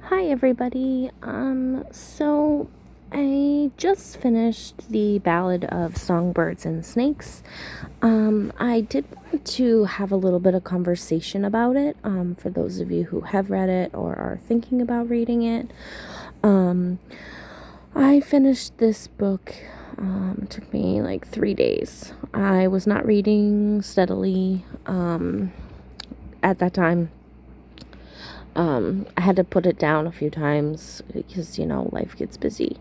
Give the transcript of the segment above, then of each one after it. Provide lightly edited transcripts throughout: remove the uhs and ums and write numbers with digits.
Hi everybody. So I just finished the Ballad of Songbirds and Snakes. I did want to have a little bit of conversation about it, for those of you who have read it or are thinking about reading it. I finished this book. It took me like 3 days. I was not reading steadily, at that time. I had to put it down a few times because, life gets busy.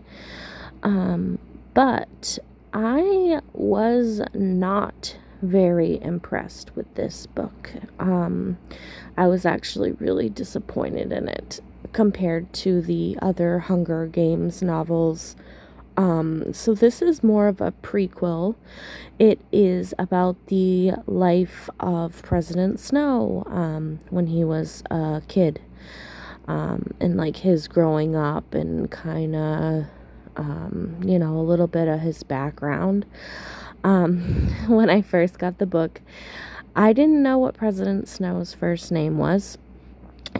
But I was not very impressed with this book. I was actually really disappointed in it compared to the other Hunger Games novels. So this is more of a prequel. It is about the life of President Snow, when he was a kid, and like his growing up and kind of, a little bit of his background. When I first got the book, I didn't know what President Snow's first name was,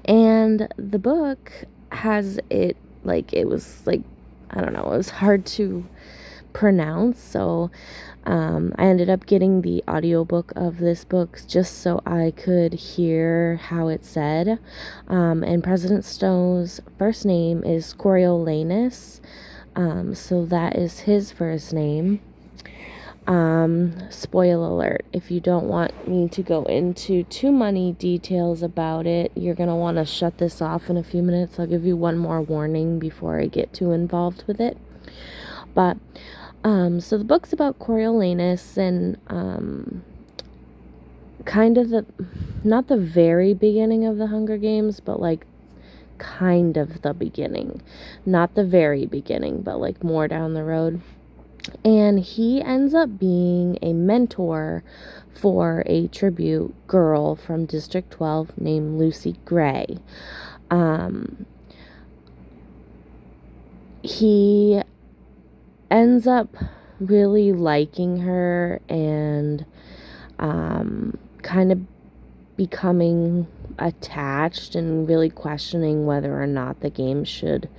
and the book has it like it was like, I don't know, it was hard to pronounce, so I ended up getting the audiobook of this book just so I could hear how it said. And President Snow's first name is Coriolanus, so that is his first name. Spoiler alert, if you don't want me to go into too many details about it, you're going to want to shut this off in a few minutes. I'll give you one more warning before I get too involved with it. But, so the book's about Coriolanus and, kind of not the very beginning of the Hunger Games, but like kind of the beginning. Not the very beginning, but like more down the road. And he ends up being a mentor for a tribute girl from District 12 named Lucy Gray. He ends up really liking her and kind of becoming attached and really questioning whether or not the game should,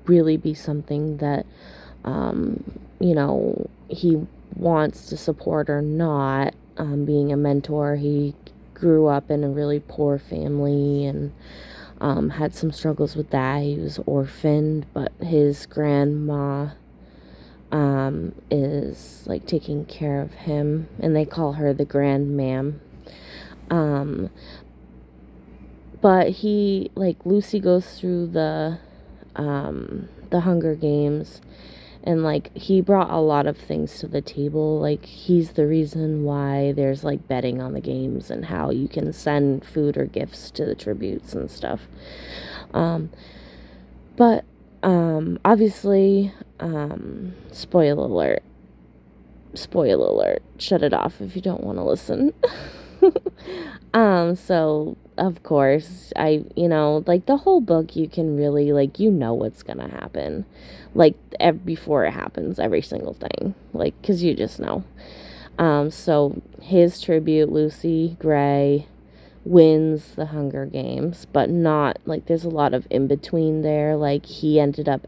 really be something that he wants to support or not. Being a mentor, he grew up in a really poor family and had some struggles with that. He was orphaned, but his grandma is like taking care of him, and they call her the grandmam. But he, like, Lucy goes through the Hunger Games, and like he brought a lot of things to the table. Like, he's the reason why there's like betting on the games and how you can send food or gifts to the tributes and stuff. But obviously, spoiler alert, shut it off if you don't want to listen. So of course, like the whole book, you can really, like, what's gonna happen, like, before it happens, every single thing, like, because you just know. So his tribute, Lucy Gray, wins the Hunger Games, but not, like, there's a lot of in between there. Like, he ended up,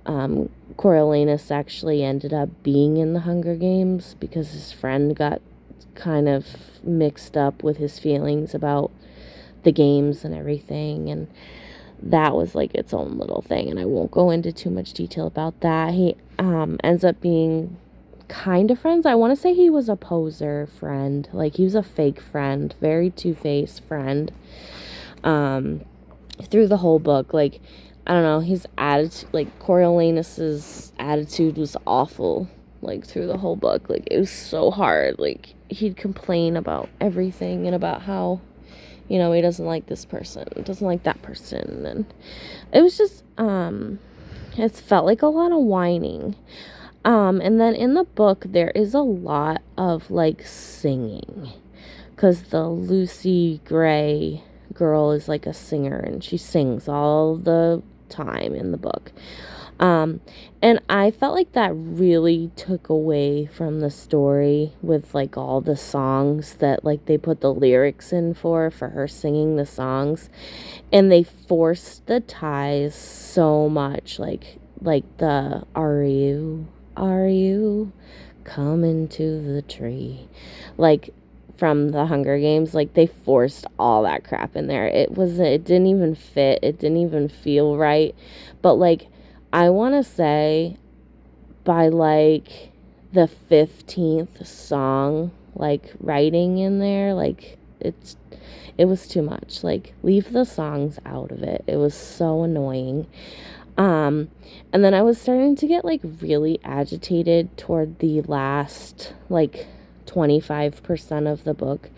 Coriolanus actually ended up being in the Hunger Games because his friend got kind of mixed up with his feelings about the games and everything, and that was like its own little thing, and I won't go into too much detail about that. He ends up being kind of friends. I want to say he was a poser friend, like he was a fake friend, very two-faced friend, through the whole book. Like, I don't know, his attitude, like Coriolanus's attitude was awful, like, through the whole book. Like, it was so hard. Like, he'd complain about everything and about how, he doesn't like this person, doesn't like that person, and it was just, it felt like a lot of whining. And then in the book, there is a lot of, like, singing, because the Lucy Gray girl is, like, a singer, and she sings all the time in the book. Um, and I felt like that really took away from the story with like all the songs that like they put the lyrics in for her singing the songs, and they forced the ties so much, like the are you coming to the tree, like from the Hunger Games. Like they forced all that crap in there. It didn't even fit, it didn't even feel right. But like, I want to say by like the 15th song, like writing in there, like it was too much. Like, leave the songs out of it. It was so annoying. Um, and then I was starting to get like really agitated toward the last like 25% of the book,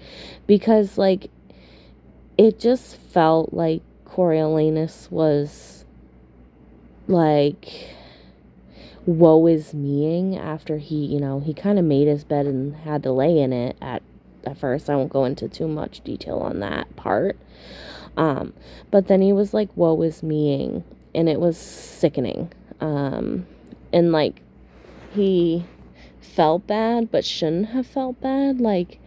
because like it just felt like Coriolanus was like woe is meing after he kind of made his bed and had to lay in it at first. I won't go into too much detail on that part. Um, but then he was like woe is meing, and it was sickening. And like he felt bad but shouldn't have felt bad. Like,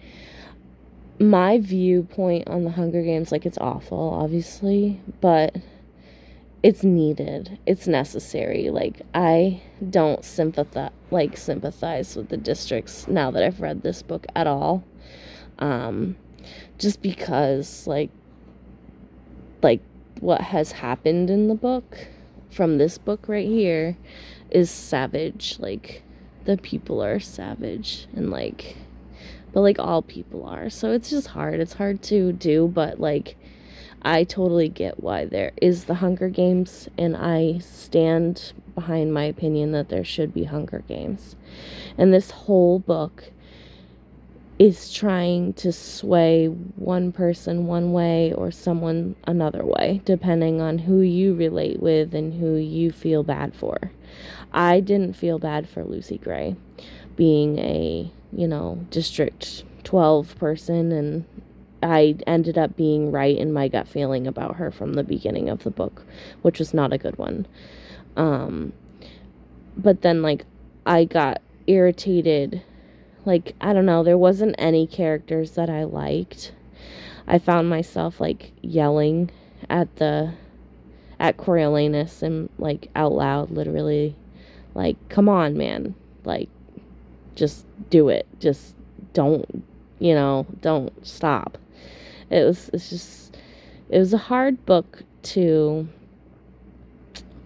my viewpoint on the Hunger Games, like, it's awful, obviously, but it's needed. It's necessary. Like, I don't sympathize with the districts now that I've read this book at all. Just because like what has happened in the book from this book right here is savage. Like, the people are savage, and like, but like all people are. So it's just hard. It's hard to do, but like, I totally get why there is the Hunger Games, and I stand behind my opinion that there should be Hunger Games. And this whole book is trying to sway one person one way or someone another way, depending on who you relate with and who you feel bad for. I didn't feel bad for Lucy Gray being a, District 12 person, and I ended up being right in my gut feeling about her from the beginning of the book, which was not a good one. But then, like, I got irritated. Like, I don't know, there wasn't any characters that I liked. I found myself, like, yelling at Coriolanus, and, like, out loud, literally, like, come on, man. Like, just do it. Just don't stop. It was a hard book to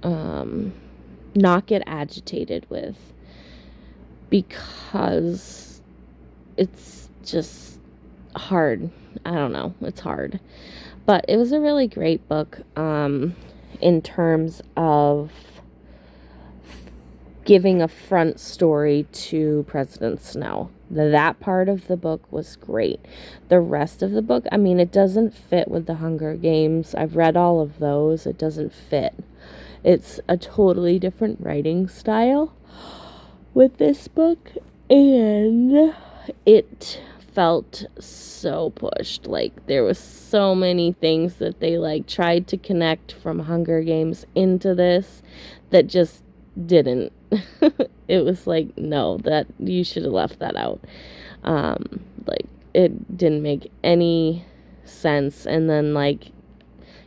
not get agitated with, because it's just hard. I don't know, it's hard. But it was a really great book in terms of giving a front story to President Snow. That part of the book was great. The rest of the book, I mean, it doesn't fit with the Hunger Games. I've read all of those. It doesn't fit. It's a totally different writing style with this book, and it felt so pushed. Like, there was so many things that they like tried to connect from Hunger Games into this that just didn't. It was like, no, that you should have left that out. Like, it didn't make any sense. And then, like,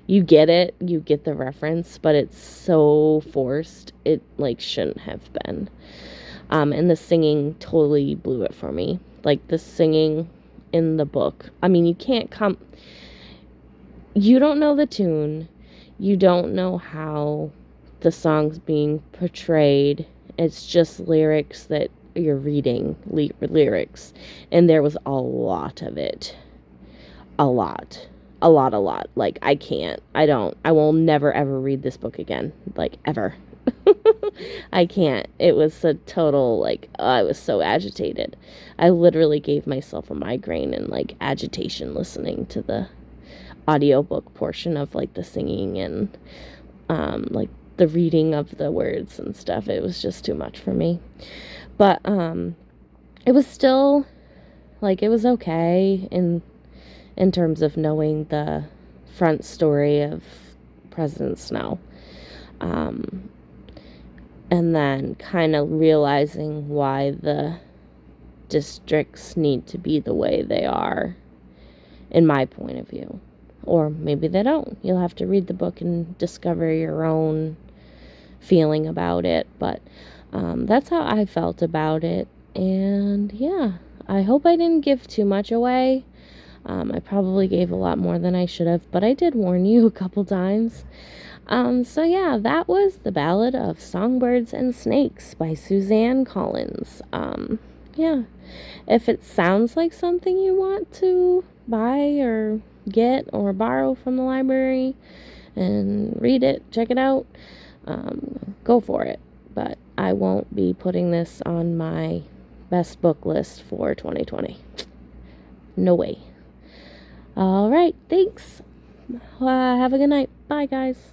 you get the reference, but it's so forced. It like shouldn't have been. And the singing totally blew it for me. Like, the singing in the book, I mean, you don't know the tune, you don't know how the song's being portrayed. It's just lyrics that you're reading, lyrics, and there was a lot of it. A lot. Like, I will never ever read this book again, like, ever. I can't. It was a total, like, I was so agitated. I literally gave myself a migraine and, like, agitation listening to the audiobook portion of, like, the singing and, like, the reading of the words and stuff. It was just too much for me. But, it was still, like, it was okay in terms of knowing the front story of President Snow. and then kind of realizing why the districts need to be the way they are, in my point of view. Or maybe they don't. You'll have to read the book and discover your own feeling about it. But that's how I felt about it. And yeah, I hope I didn't give too much away. I probably gave a lot more than I should have, but I did warn you a couple times. So yeah, that was The Ballad of Songbirds and Snakes by Suzanne Collins. Yeah, if it sounds like something you want to buy or get or borrow from the library and read it, check it out, go for it. But I won't be putting this on my best book list for 2020. No way. All right, thanks. Have a good night. Bye, guys.